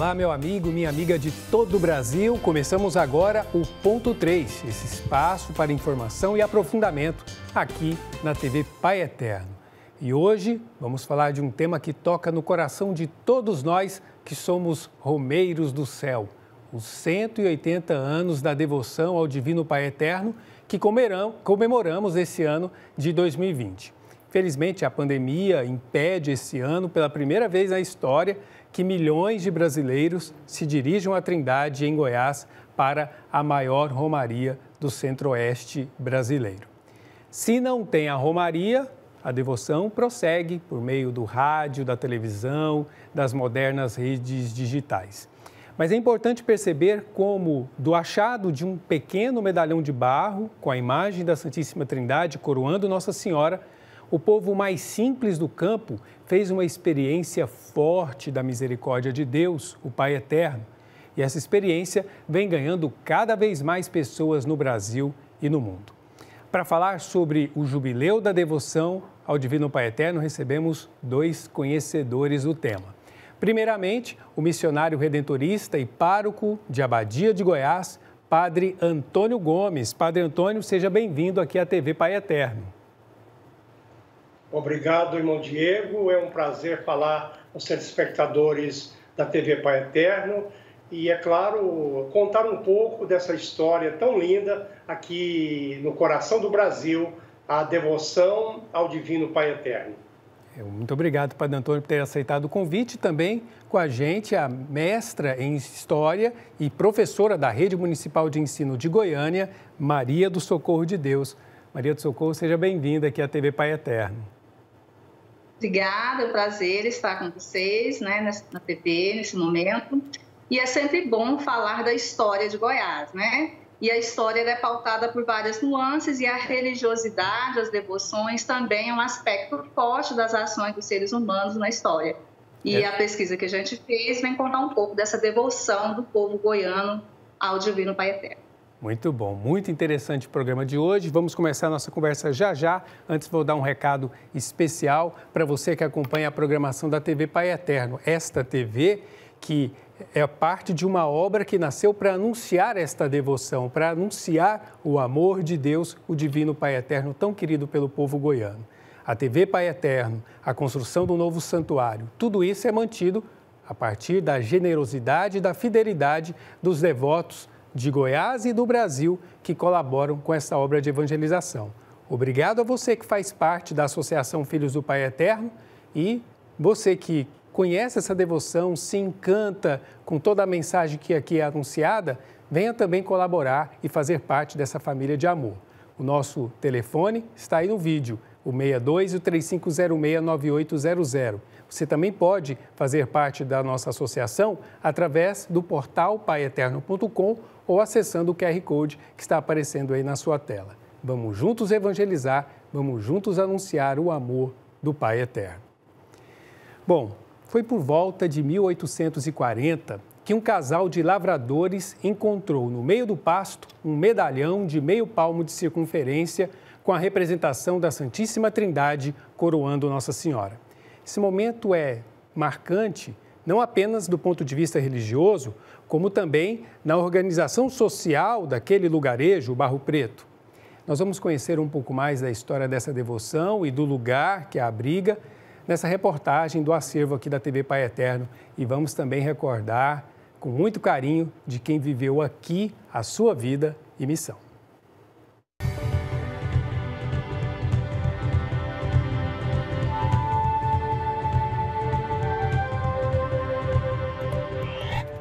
Olá, meu amigo, minha amiga de todo o Brasil. Começamos agora o Ponto 3, esse espaço para informação e aprofundamento aqui na TV Pai Eterno. E hoje vamos falar de um tema que toca no coração de todos nós que somos romeiros do céu. Os 180 anos da devoção ao Divino Pai Eterno que comemoramos esse ano de 2020. Felizmente, a pandemia impede esse ano, pela primeira vez na história, que milhões de brasileiros se dirijam à Trindade, em Goiás, para a maior romaria do centro-oeste brasileiro. Se não tem a romaria, a devoção prossegue por meio do rádio, da televisão, das modernas redes digitais. Mas é importante perceber como, do achado de um pequeno medalhão de barro, com a imagem da Santíssima Trindade coroando Nossa Senhora, o povo mais simples do campo fez uma experiência forte da misericórdia de Deus, o Pai Eterno. E essa experiência vem ganhando cada vez mais pessoas no Brasil e no mundo. Para falar sobre o jubileu da devoção ao Divino Pai Eterno, recebemos dois conhecedores do tema. Primeiramente, o missionário redentorista e pároco de Abadia de Goiás, Padre Antônio Gomes. Padre Antônio, seja bem-vindo aqui à TV Pai Eterno. Obrigado, irmão Diego. É um prazer falar aos telespectadores da TV Pai Eterno e, é claro, contar um pouco dessa história tão linda aqui no coração do Brasil, a devoção ao Divino Pai Eterno. Muito obrigado, Padre Antônio, por ter aceitado o convite. Também com a gente a mestra em História e professora da Rede Municipal de Ensino de Goiânia, Maria do Socorro de Deus. Maria do Socorro, seja bem-vinda aqui à TV Pai Eterno. Obrigada, é um prazer estar com vocês, né, na TV, nesse momento. E é sempre bom falar da história de Goiás, né? E a história é pautada por várias nuances e a religiosidade, as devoções também é um aspecto forte das ações dos seres humanos na história. E a pesquisa que a gente fez vem contar um pouco dessa devoção do povo goiano ao Divino Pai Eterno. Muito bom, muito interessante o programa de hoje. Vamos começar a nossa conversa já já. Antes vou dar um recado especial para você que acompanha a programação da TV Pai Eterno. Esta TV que é parte de uma obra que nasceu para anunciar esta devoção, para anunciar o amor de Deus, o Divino Pai Eterno, tão querido pelo povo goiano. A TV Pai Eterno, a construção do novo santuário, tudo isso é mantido a partir da generosidade e da fidelidade dos devotos de Goiás e do Brasil que colaboram com essa obra de evangelização. Obrigado a você que faz parte da Associação Filhos do Pai Eterno e você que conhece essa devoção, se encanta com toda a mensagem que aqui é anunciada, venha também colaborar e fazer parte dessa família de amor. O nosso telefone está aí no vídeo, o 62 e o 3506-9800. Você também pode fazer parte da nossa associação através do portal paieterno.com ou acessando o QR Code que está aparecendo aí na sua tela. Vamos juntos evangelizar, vamos juntos anunciar o amor do Pai Eterno. Bom, foi por volta de 1840 que um casal de lavradores encontrou no meio do pasto um medalhão de meio palmo de circunferência com a representação da Santíssima Trindade coroando Nossa Senhora. Esse momento é marcante não apenas do ponto de vista religioso, como também na organização social daquele lugarejo, o Barro Preto. Nós vamos conhecer um pouco mais da história dessa devoção e do lugar que a abriga nessa reportagem do acervo aqui da TV Pai Eterno e vamos também recordar com muito carinho de quem viveu aqui a sua vida e missão.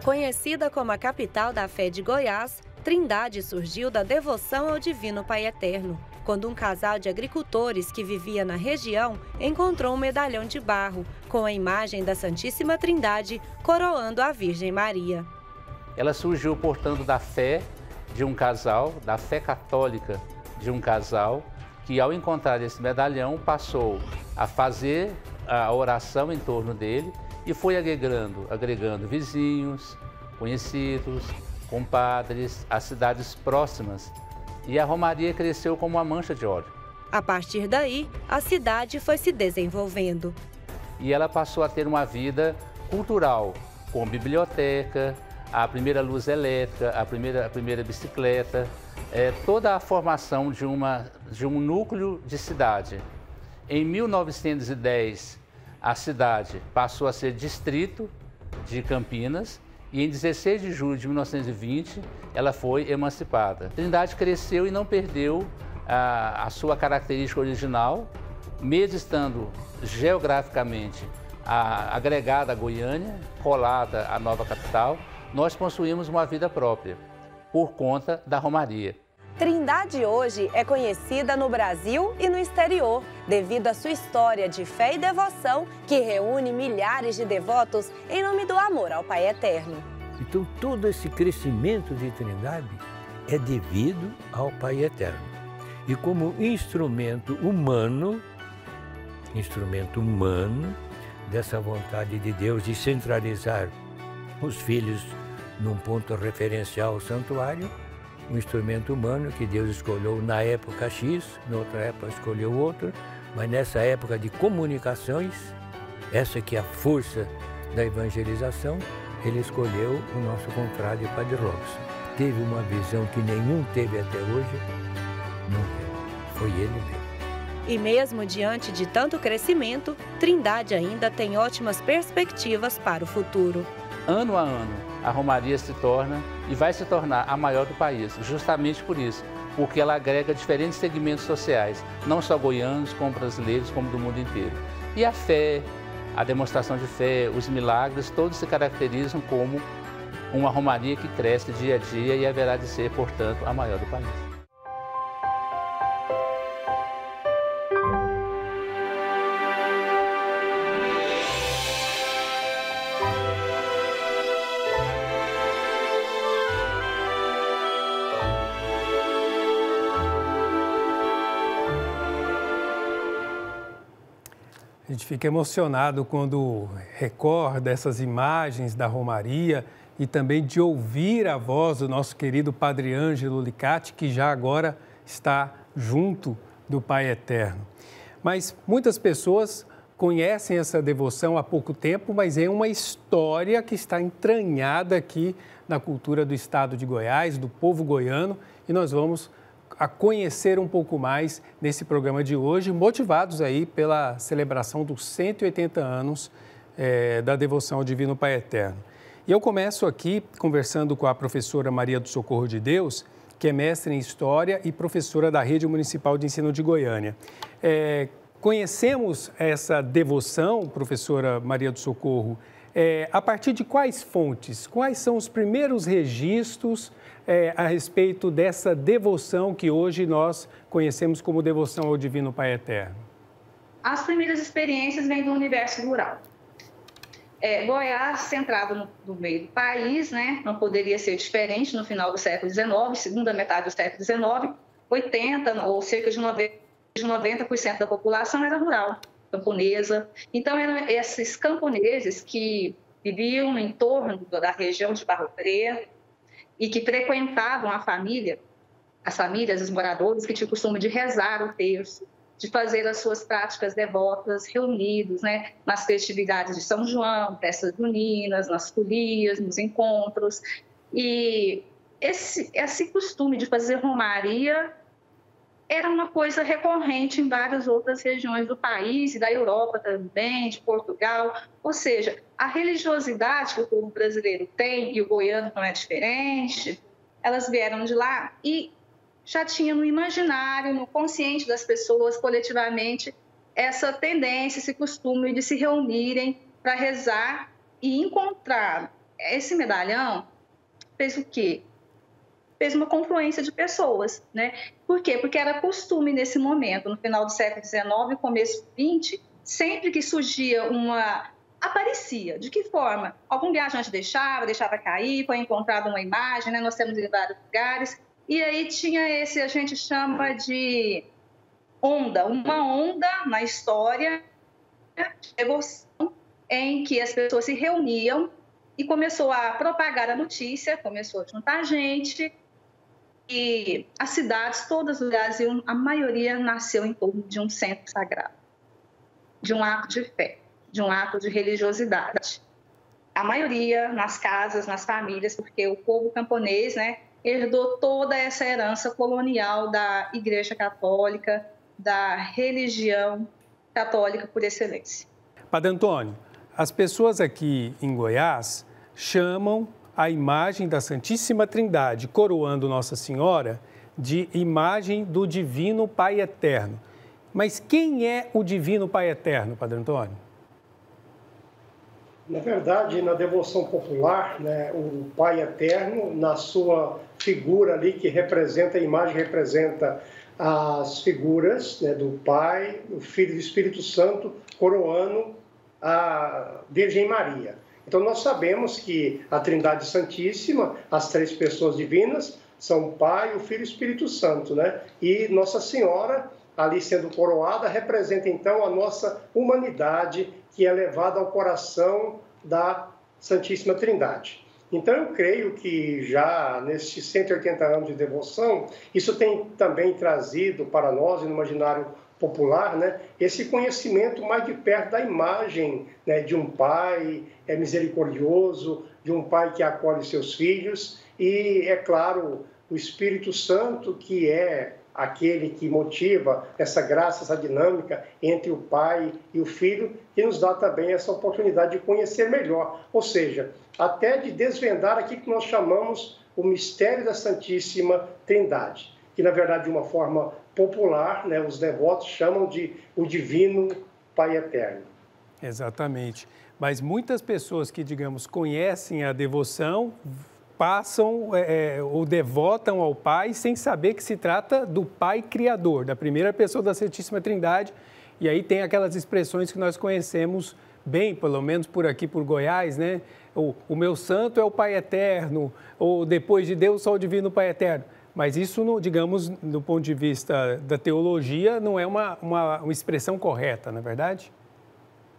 Conhecida como a capital da fé de Goiás, Trindade surgiu da devoção ao Divino Pai Eterno, quando um casal de agricultores que vivia na região encontrou um medalhão de barro com a imagem da Santíssima Trindade coroando a Virgem Maria. Ela surgiu, portanto, da fé de um casal, da fé católica de um casal, que ao encontrar esse medalhão passou a fazer a oração em torno dele e foi agregando vizinhos, conhecidos, compadres, as cidades próximas. E a romaria cresceu como uma mancha de óleo. A partir daí, a cidade foi se desenvolvendo. E ela passou a ter uma vida cultural, com biblioteca, a primeira luz elétrica, a primeira bicicleta, toda a formação de um núcleo de cidade. Em 1910, a cidade passou a ser distrito de Campinas e em 16 de julho de 1920 ela foi emancipada. Trindade cresceu e não perdeu a sua característica original, mesmo estando geograficamente agregada a Goiânia, colada à nova capital, nós possuímos uma vida própria, por conta da Romaria. Trindade hoje é conhecida no Brasil e no exterior, devido à sua história de fé e devoção, que reúne milhares de devotos em nome do amor ao Pai Eterno. Então, todo esse crescimento de Trindade é devido ao Pai Eterno. E como instrumento humano dessa vontade de Deus de centralizar os filhos num ponto referencial ao santuário, um instrumento humano que Deus escolheu na época X, na outra época escolheu outro, mas nessa época de comunicações, essa que é a força da evangelização, ele escolheu o nosso confrade Padre Robson. Teve uma visão que nenhum teve até hoje, não teve, foi ele mesmo. E mesmo diante de tanto crescimento, Trindade ainda tem ótimas perspectivas para o futuro. Ano a ano, a Romaria se torna e vai se tornar a maior do país, justamente por isso, porque ela agrega diferentes segmentos sociais, não só goianos, como brasileiros, como do mundo inteiro. E a fé, a demonstração de fé, os milagres, todos se caracterizam como uma Romaria que cresce dia a dia e haverá de ser, portanto, a maior do país. A gente fica emocionado quando recorda essas imagens da Romaria e também de ouvir a voz do nosso querido Padre Ângelo Licati, que já agora está junto do Pai Eterno. Mas muitas pessoas conhecem essa devoção há pouco tempo, mas é uma história que está entranhada aqui na cultura do estado de Goiás, do povo goiano, e nós vamos a conhecer um pouco mais nesse programa de hoje, motivados aí pela celebração dos 180 anos da devoção ao Divino Pai Eterno. E eu começo aqui conversando com a professora Maria do Socorro de Deus, que é mestre em História e professora da Rede Municipal de Ensino de Goiânia. Conhecemos essa devoção, professora Maria do Socorro, a partir de quais fontes? Quais são os primeiros registros a respeito dessa devoção que hoje nós conhecemos como devoção ao Divino Pai Eterno? As primeiras experiências vêm do universo rural. Goiás, centrado no meio do país, né, não poderia ser diferente no final do século XIX, segunda metade do século XIX, 80% ou cerca de 90% da população era rural, camponesa. Então, eram esses camponeses que viviam em torno da região de Barro Preto, e que frequentavam as famílias, os moradores, que tinham o costume de rezar o terço, de fazer as suas práticas devotas reunidos, né, nas festividades de São João, festas juninas, nas folias, nos encontros. E esse costume de fazer romaria era uma coisa recorrente em várias outras regiões do país e da Europa também, de Portugal. Ou seja, a religiosidade que o povo brasileiro tem, e o goiano não é diferente, elas vieram de lá e já tinha no imaginário, no consciente das pessoas, coletivamente, essa tendência, esse costume de se reunirem para rezar e encontrar. Esse medalhão fez o quê? Fez uma confluência de pessoas, né? Por quê? Porque era costume nesse momento, no final do século XIX e começo do XX, sempre que surgia aparecia. De que forma? Algum viajante deixava cair, foi encontrada uma imagem, né? Nós temos em vários lugares, e aí tinha a gente chama de onda, uma onda na história de devoção em que as pessoas se reuniam e começou a propagar a notícia, começou a juntar gente. E as cidades, todas do Brasil, a maioria nasceu em torno de um centro sagrado, de um ato de fé, de um ato de religiosidade. a maioria nas casas, nas famílias, porque o povo camponês, né, herdou toda essa herança colonial da Igreja Católica, da religião católica por excelência. Padre Antônio, as pessoas aqui em Goiás chamam a imagem da Santíssima Trindade, coroando Nossa Senhora, de imagem do Divino Pai Eterno. Mas quem é o Divino Pai Eterno, Padre Antônio? Na verdade, na devoção popular, né, o Pai Eterno, na sua figura ali, que representa, a imagem representa as figuras, né, do Pai, do Filho e do Espírito Santo, coroando a Virgem Maria. Então, nós sabemos que a Trindade Santíssima, as três pessoas divinas, são o Pai, o Filho e o Espírito Santo, né? E Nossa Senhora, ali sendo coroada, representa, então, a nossa humanidade, que é levada ao coração da Santíssima Trindade. Então, eu creio que já nesses 180 anos de devoção, isso tem também trazido para nós, no imaginário popular, né, esse conhecimento mais de perto da imagem, né, de um pai misericordioso, de um pai que acolhe seus filhos e, é claro, o Espírito Santo, que é aquele que motiva essa graça, essa dinâmica entre o Pai e o Filho, que nos dá também essa oportunidade de conhecer melhor, ou seja, até de desvendar aquilo que nós chamamos o mistério da Santíssima Trindade, que na verdade de uma forma popular, né, os devotos chamam de o Divino Pai Eterno. Exatamente, mas muitas pessoas que, digamos, conhecem a devoção passam ou devotam ao Pai sem saber que se trata do Pai Criador, da primeira pessoa da Santíssima Trindade. E aí tem aquelas expressões que nós conhecemos bem, pelo menos por aqui, por Goiás, né? O meu santo é o Pai Eterno, ou depois de Deus só o Divino Pai Eterno. Mas isso, digamos, do ponto de vista da teologia, não é uma expressão correta, não é verdade?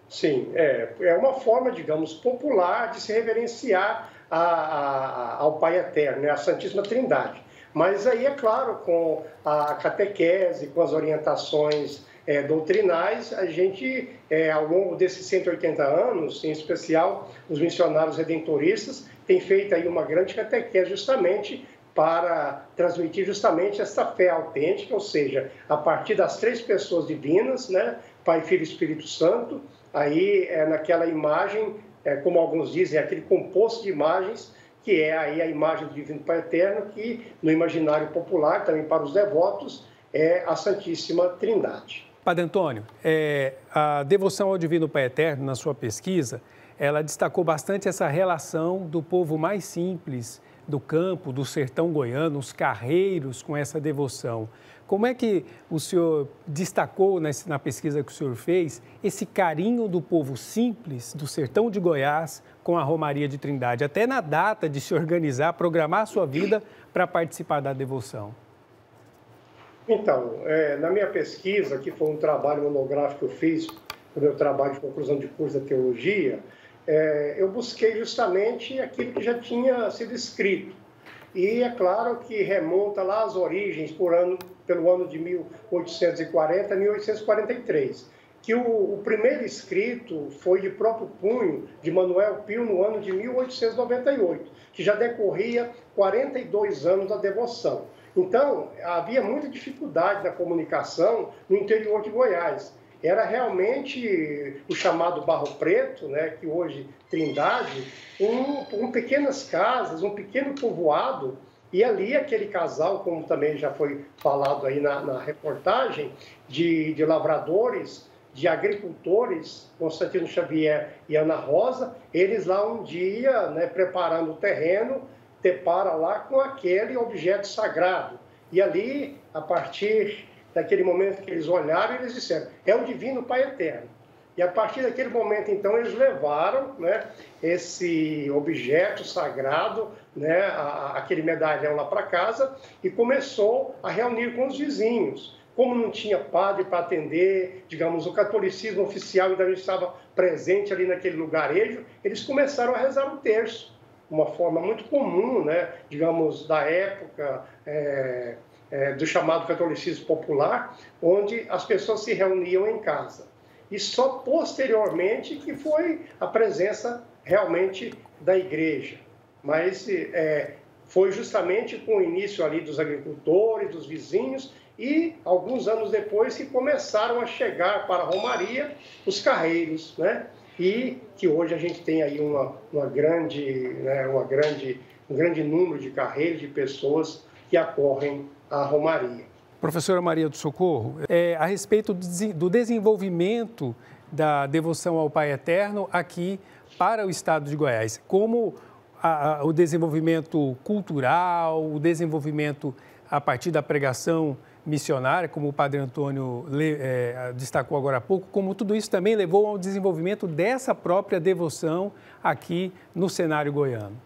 Sim, é uma forma, digamos, popular de se reverenciar ao Pai Eterno, né, a Santíssima Trindade. Mas aí, é claro, com a catequese, com as orientações doutrinais, a gente, ao longo desses 180 anos, em especial os missionários redentoristas, tem feito aí uma grande catequese justamente para transmitir justamente essa fé autêntica, ou seja, a partir das três pessoas divinas, né, Pai, Filho e Espírito Santo, aí naquela imagem, como alguns dizem, aquele composto de imagens, que é aí a imagem do Divino Pai Eterno, que no imaginário popular, também para os devotos, é a Santíssima Trindade. Padre Antônio, a devoção ao Divino Pai Eterno, na sua pesquisa, ela destacou bastante essa relação do povo mais simples, do campo, do sertão goiano, os carreiros com essa devoção. Como é que o senhor destacou na pesquisa que o senhor fez esse carinho do povo simples do sertão de Goiás com a Romaria de Trindade, até na data de se organizar, programar a sua vida para participar da devoção? Então, na minha pesquisa, que foi um trabalho monográfico que eu fiz no meu trabalho de conclusão de curso da teologia, eu busquei justamente aquilo que já tinha sido escrito. E é claro que remonta lá às origens, pelo ano de 1840 a 1843, que o primeiro escrito foi de próprio punho de Manuel Pio no ano de 1898, que já decorria 42 anos da devoção. Então, havia muita dificuldade na comunicação no interior de Goiás. Era realmente o chamado Barro Preto, né, que hoje Trindade, pequenas casas, um pequeno povoado, e ali aquele casal, como também já foi falado aí na reportagem, de lavradores, de agricultores, Constantino Xavier e Ana Rosa, eles lá um dia, né, preparando o terreno, depara lá com aquele objeto sagrado. E ali, a partir daquele momento que eles olharam, eles disseram, é o Divino Pai Eterno. E a partir daquele momento, então, eles levaram, né, esse objeto sagrado, né, aquele medalhão lá para casa, e começou a reunir com os vizinhos. Como não tinha padre para atender, digamos, o catolicismo oficial ainda não estava presente ali naquele lugarejo, eles começaram a rezar o terço, uma forma muito comum, né, digamos, da época do chamado catolicismo popular, onde as pessoas se reuniam em casa. E só posteriormente que foi a presença realmente da igreja, mas foi justamente com o início ali dos agricultores, dos vizinhos, e alguns anos depois que começaram a chegar para a Romaria os carreiros, né? E que hoje a gente tem aí um grande número de carreiros, de pessoas que acorrem à Romaria. Professora Maria do Socorro, a respeito do desenvolvimento da devoção ao Pai Eterno aqui para o estado de Goiás, como o desenvolvimento cultural, o desenvolvimento a partir da pregação missionária, como o Padre Antônio destacou agora há pouco, como tudo isso também levou ao desenvolvimento dessa própria devoção aqui no cenário goiano.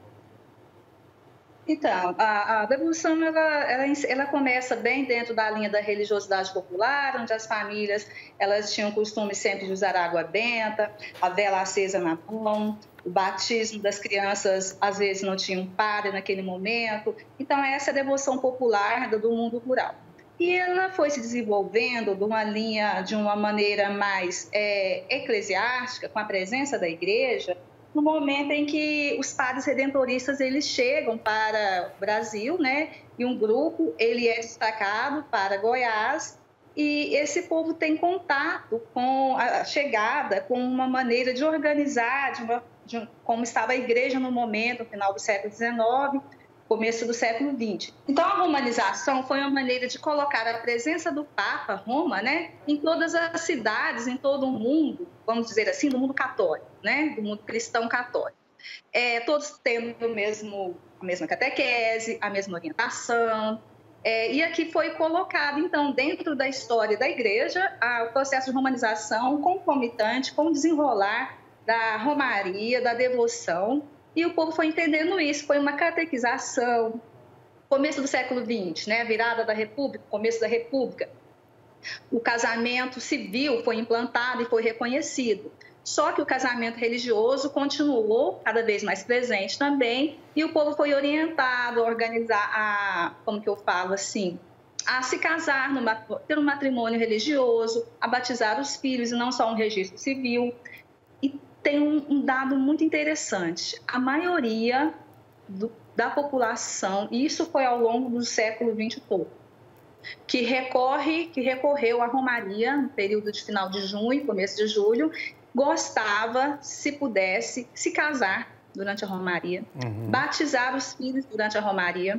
Então, a devoção ela começa bem dentro da linha da religiosidade popular, onde as famílias elas tinham o costume sempre de usar água benta, a vela acesa na mão, o batismo das crianças às vezes não tinha um padre naquele momento. Então, essa é a devoção popular do mundo rural. E ela foi se desenvolvendo de uma maneira mais eclesiástica, com a presença da igreja, no momento em que os padres redentoristas eles chegam para o Brasil, né? E um grupo ele é destacado para Goiás, e esse povo tem contato com a chegada, com uma maneira de organizar, como estava a igreja no momento, no final do século XIX, começo do século XX. Então, a romanização foi uma maneira de colocar a presença do Papa Roma, né, em todas as cidades, em todo o mundo, vamos dizer assim, do mundo católico, né, do mundo cristão católico. Todos tendo a mesma catequese, a mesma orientação. E aqui foi colocado, então, dentro da história da igreja, o processo de romanização concomitante com o desenrolar da romaria, da devoção. E o povo foi entendendo isso, foi uma catequização. Começo do século XX, né? Virada da República, começo da República. O casamento civil foi implantado e foi reconhecido. Só que o casamento religioso continuou cada vez mais presente também, e o povo foi orientado a organizar, a se casar, ter um matrimônio religioso, a batizar os filhos e não só um registro civil. E tem um dado muito interessante. A maioria da população, e isso foi ao longo do século XX todo, que recorreu à romaria no período de final de junho, começo de julho, gostava, se pudesse, se casar durante a romaria, batizar os filhos durante a romaria,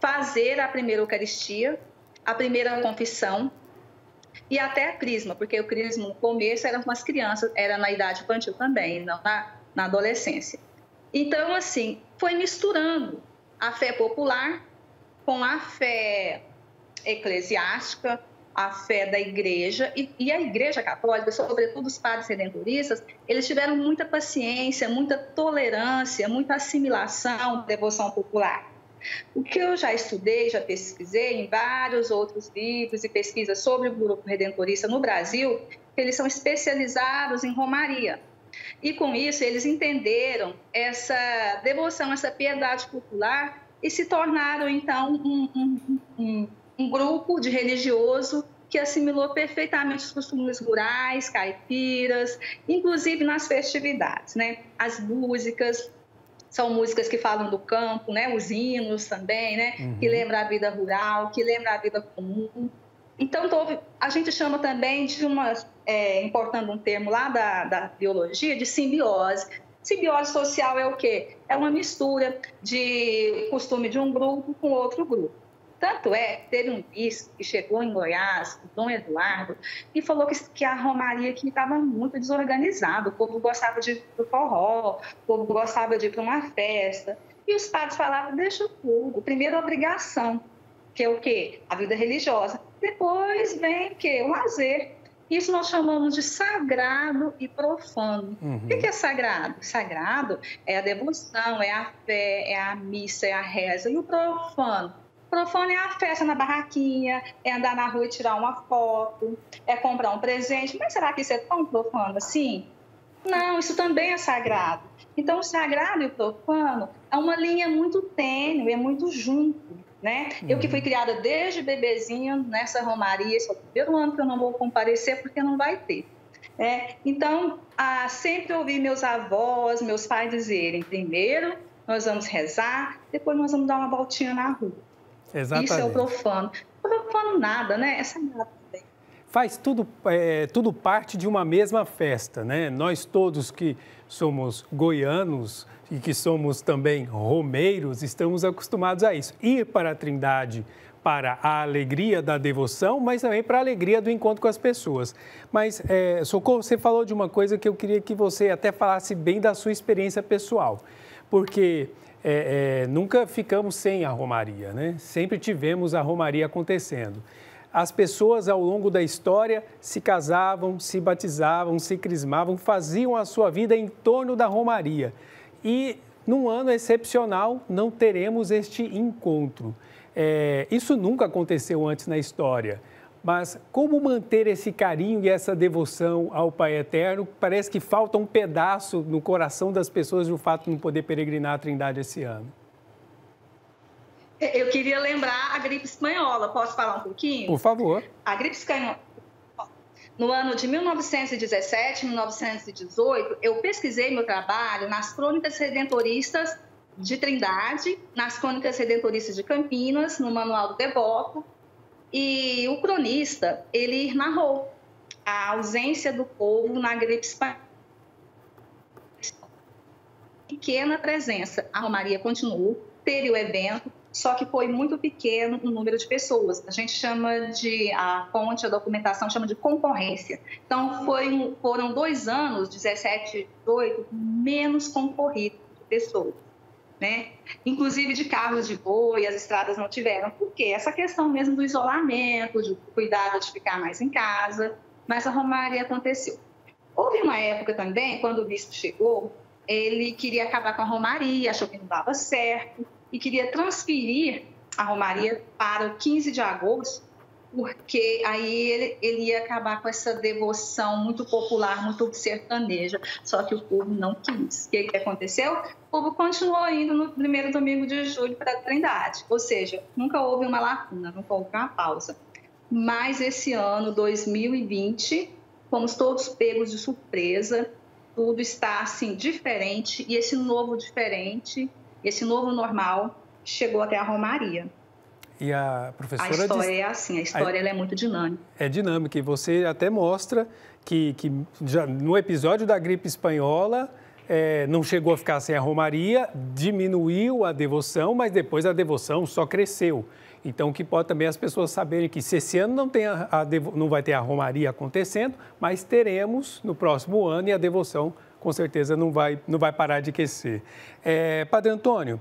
fazer a primeira Eucaristia, a primeira confissão, e até a crisma, porque o crisma no começo era com as crianças, era na idade infantil também, não na adolescência. Então, assim, foi misturando a fé popular com a fé eclesiástica, a fé da igreja, e a igreja católica, sobretudo os padres redentoristas, eles tiveram muita paciência, muita tolerância, muita assimilação, devoção popular. O que eu já estudei, já pesquisei em vários outros livros e pesquisas sobre o grupo redentorista no Brasil, eles são especializados em romaria. E com isso eles entenderam essa devoção, essa piedade popular e se tornaram então um grupo de religioso que assimilou perfeitamente os costumes rurais, caipiras, inclusive nas festividades, né? As músicas são músicas que falam do campo, né? Os hinos também, né? Que lembram a vida rural, que lembram a vida comum. Então, a gente chama também de importando um termo lá da biologia, de simbiose. Simbiose social é o quê? É uma mistura de costume de um grupo com outro grupo. Tanto teve um bispo que chegou em Goiás, o Dom Eduardo, e falou que a romaria aqui estava muito desorganizada, o povo gostava de ir para o forró, o povo gostava de ir para uma festa. E os padres falavam, deixa o povo, primeiro a obrigação, que é o quê? A vida religiosa. Depois vem o quê? O lazer. Isso nós chamamos de sagrado e profano. O que é sagrado? Sagrado é a devoção, é a fé, é a missa, é a reza. E o profano? Profano é a festa na barraquinha, é andar na rua e tirar uma foto, é comprar um presente. Mas será que isso é tão profano assim? Não, isso também é sagrado. Então, o sagrado e o profano é uma linha muito tênue, é muito junto, né? Eu que fui criada desde bebezinho nessa romaria, esse é o primeiro ano que eu não vou comparecer porque não vai ter. Então, sempre ouvi meus avós, meus pais dizerem, primeiro nós vamos rezar, depois nós vamos dar uma voltinha na rua. Exatamente. Isso é o profano. Profano nada, né? Essa é nada também. Faz tudo parte de uma mesma festa, né? Nós todos que somos goianos e que somos também romeiros, estamos acostumados a isso. Ir para a Trindade para a alegria da devoção, mas também para a alegria do encontro com as pessoas. Mas, Socorro, você falou de uma coisa que eu queria que você até falasse bem da sua experiência pessoal, porque nunca ficamos sem a Romaria, né? Sempre tivemos a Romaria acontecendo. As pessoas, ao longo da história, se casavam, se batizavam, se crismavam, faziam a sua vida em torno da Romaria. E, num ano excepcional, não teremos este encontro. Isso nunca aconteceu antes na história. Mas como manter esse carinho e essa devoção ao Pai Eterno? Parece que falta um pedaço no coração das pessoas do fato de não poder peregrinar a Trindade esse ano. Eu queria lembrar a gripe espanhola. Posso falar um pouquinho? Por favor. A gripe espanhola, no ano de 1917, 1918, eu pesquisei meu trabalho nas Crônicas Redentoristas de Trindade, nas Crônicas Redentoristas de Campinas, no Manual do Devoto. E o cronista, ele narrou a ausência do povo na gripe espanhola. Pequena presença. A Romaria continuou, teve o evento, só que foi muito pequeno o número de pessoas. A gente chama a fonte, a documentação chama de concorrência. Então, foram 2 anos, 17 e 18, menos concorridos de pessoas, né? Inclusive de carros de boi, as estradas não tiveram. Por quê? Essa questão mesmo do isolamento, de cuidado de ficar mais em casa, mas a Romaria aconteceu. Houve uma época também, quando o bispo chegou, ele queria acabar com a Romaria, achou que não dava certo, e queria transferir a Romaria para o 15 de agosto, porque aí ele ia acabar com essa devoção muito popular, muito sertaneja, só que o povo não quis. O que aconteceu? O povo continuou indo no primeiro domingo de julho para a Trindade, ou seja, nunca houve uma lacuna, nunca houve uma pausa. Mas esse ano, 2020, fomos todos pegos de surpresa, tudo está assim diferente, e esse novo diferente, esse novo normal, chegou até a Romaria. E a professora... A história é assim, a história ela é muito dinâmica. É dinâmica, e você até mostra que já no episódio da gripe espanhola, não chegou a ficar sem a Romaria, diminuiu a devoção, mas depois a devoção só cresceu. Então, que pode também as pessoas saberem que se esse ano não vai ter a Romaria acontecendo, mas teremos no próximo ano, e a devoção com certeza não vai parar de aquecer. Padre Antônio,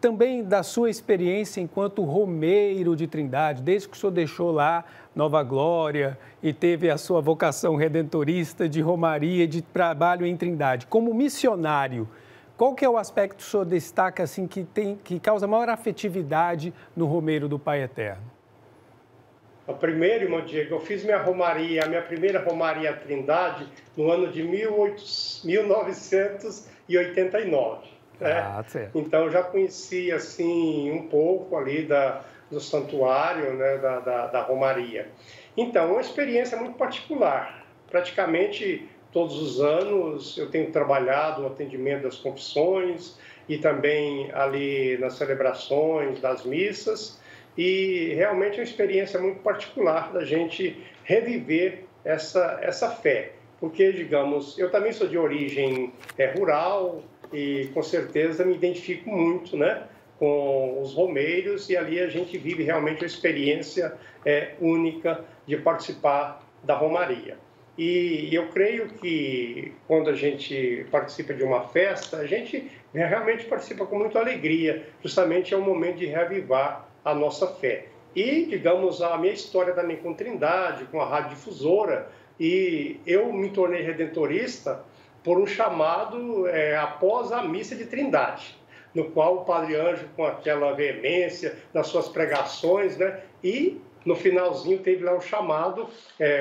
também da sua experiência enquanto romeiro de Trindade, desde que o senhor deixou lá Nova Glória e teve a sua vocação redentorista de romaria, de trabalho em Trindade, como missionário, qual que é o aspecto que o senhor destaca assim, que causa maior afetividade no romeiro do Pai Eterno? Primeiro, irmão Diego, eu fiz minha primeira Romaria à Trindade no ano de 1989. Né? Então, eu já conheci assim, um pouco ali do santuário, né, da Romaria. Então, é uma experiência muito particular. Praticamente todos os anos eu tenho trabalhado no atendimento das confissões e também ali nas celebrações das missas. E realmente é uma experiência muito particular da gente reviver essa fé. Porque, digamos, eu também sou de origem rural e com certeza me identifico muito, né, com os romeiros, e ali a gente vive realmente uma experiência única de participar da Romaria. E eu creio que quando a gente participa de uma festa, a gente realmente participa com muita alegria, justamente é um momento de reavivar a nossa fé. E, digamos, a minha história também com Trindade, com a Rádio Difusora, e eu me tornei redentorista por um chamado após a missa de Trindade, no qual o Padre Ângelo, com aquela veemência nas suas pregações, né, e no finalzinho teve lá um chamado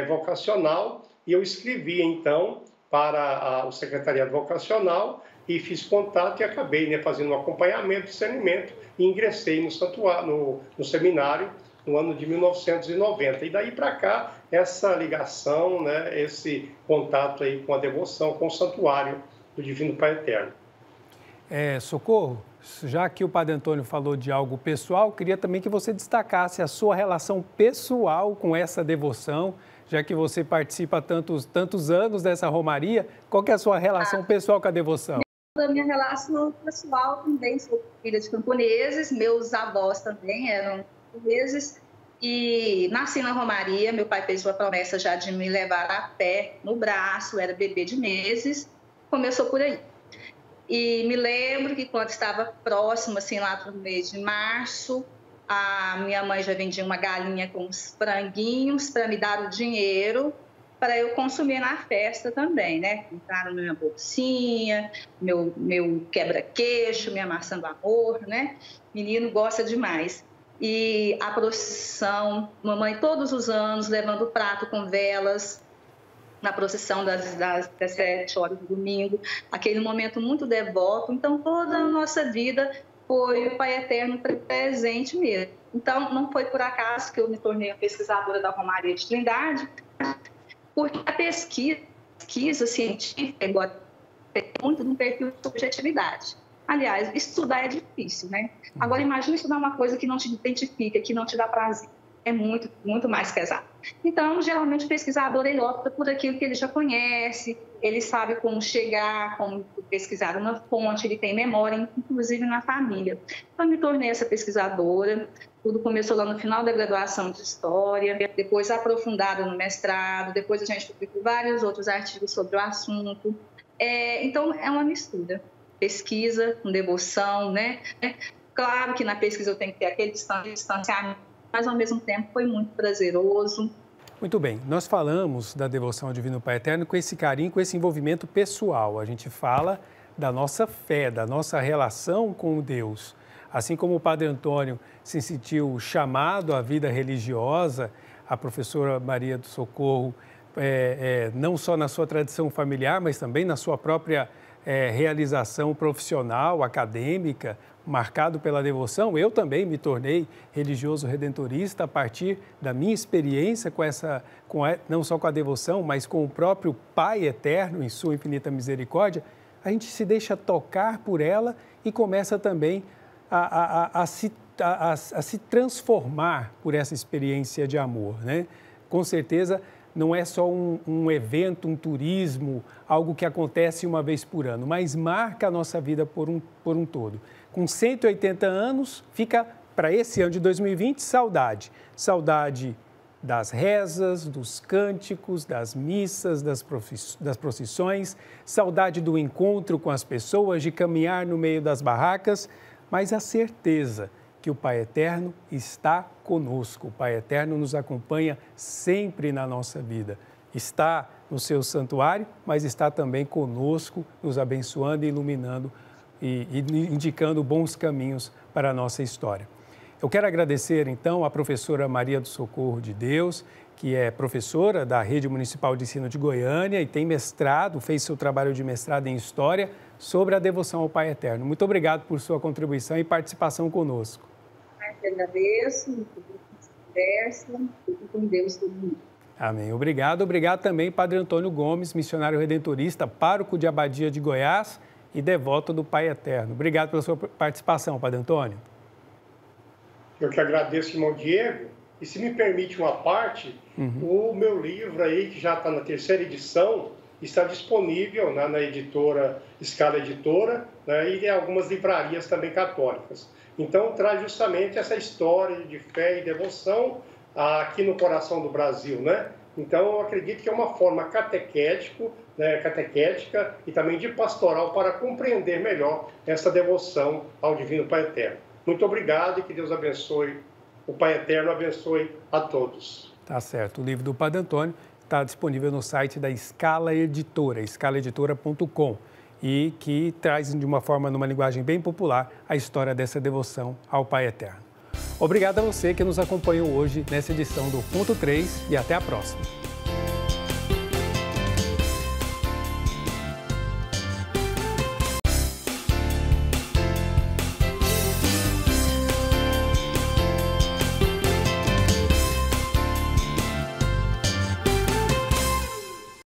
vocacional, e eu escrevi, então, para o secretariado vocacional, e fiz contato e acabei fazendo um acompanhamento, discernimento, e ingressei no santuário, no seminário no ano de 1990. E daí para cá, essa ligação, né, esse contato aí com a devoção, com o santuário do Divino Pai Eterno. Socorro, já que o Padre Antônio falou de algo pessoal, queria também que você destacasse a sua relação pessoal com essa devoção, já que você participa há tantos anos dessa romaria. Qual que é a sua relação pessoal com a devoção? A minha relação pessoal também, sou filha de camponeses, meus avós também eram camponeses e nasci na romaria. Meu pai fez uma promessa já de me levar a pé no braço, era bebê de meses, começou por aí. E me lembro que quando estava próximo, assim, lá para o mês de março, a minha mãe já vendia uma galinha com uns franguinhos para me dar o dinheiro para eu consumir na festa também, né? Entrar na minha bolsinha, meu quebra-queixo, minha maçã do amor, né? Menino gosta demais. E a procissão, mamãe todos os anos levando prato com velas, na procissão das 7 horas do domingo, aquele momento muito devoto. Então, toda a nossa vida foi o Pai Eterno presente mesmo. Então, não foi por acaso que eu me tornei a pesquisadora da Romaria de Trindade, porque a pesquisa científica agora tem muito de um perfil de subjetividade. Aliás, estudar é difícil, né? Agora, imagine estudar uma coisa que não te identifica, que não te dá prazer. É muito, muito mais pesado. Então, geralmente, o pesquisador ele opta por aquilo que ele já conhece, ele sabe como chegar, como pesquisar uma fonte, ele tem memória, inclusive na família. Então, eu me tornei essa pesquisadora. Tudo começou lá no final da graduação de História, depois aprofundado no mestrado, depois a gente publicou vários outros artigos sobre o assunto. Então, é uma mistura. Pesquisa com devoção, né? Claro que na pesquisa eu tenho que ter aquele distanciamento, mas ao mesmo tempo foi muito prazeroso. Muito bem, nós falamos da devoção ao Divino Pai Eterno com esse carinho, com esse envolvimento pessoal. A gente fala da nossa fé, da nossa relação com Deus. Assim como o Padre Antônio se sentiu chamado à vida religiosa, a professora Maria do Socorro, não só na sua tradição familiar, mas também na sua própria realização profissional, acadêmica, marcado pela devoção. Eu também me tornei religioso redentorista a partir da minha experiência não só com a devoção, mas com o próprio Pai Eterno em sua infinita misericórdia. A gente se deixa tocar por ela e começa também a se transformar por essa experiência de amor, né? Com certeza, não é só um evento, um turismo, algo que acontece uma vez por ano, mas marca a nossa vida por um todo. Com 180 anos, fica para esse ano de 2020 saudade. Saudade das rezas, dos cânticos, das missas, das procissões, saudade do encontro com as pessoas, de caminhar no meio das barracas, mas a certeza que o Pai Eterno está conosco. O Pai Eterno nos acompanha sempre na nossa vida. Está no seu santuário, mas está também conosco, nos abençoando e iluminando e indicando bons caminhos para a nossa história. Eu quero agradecer, então, à professora Maria do Socorro de Deus, que é professora da Rede Municipal de Ensino de Goiânia e tem fez seu trabalho de mestrado em História sobre a devoção ao Pai Eterno. Muito obrigado por sua contribuição e participação conosco. Eu agradeço, conversa, com Deus todo mundo. Amém. Obrigado. Obrigado também, Padre Antônio Gomes, missionário redentorista, pároco de Abadia de Goiás e devoto do Pai Eterno. Obrigado pela sua participação, Padre Antônio. Eu que agradeço, irmão Diego. E se me permite uma parte, o meu livro aí, que já está na 3ª edição, está disponível na editora Escala Editora, né, e em algumas livrarias também católicas. Então, traz justamente essa história de fé e devoção aqui no coração do Brasil, né? Então, eu acredito que é uma forma catequética e também de pastoral para compreender melhor essa devoção ao Divino Pai Eterno. Muito obrigado e que Deus abençoe, o Pai Eterno abençoe a todos. Tá certo. O livro do Padre Antônio está disponível no site da Escala Editora, escalaeditora.com, e que traz de uma forma, numa linguagem bem popular, a história dessa devoção ao Pai Eterno. Obrigado a você que nos acompanhou hoje nessa edição do Ponto 3 e até a próxima.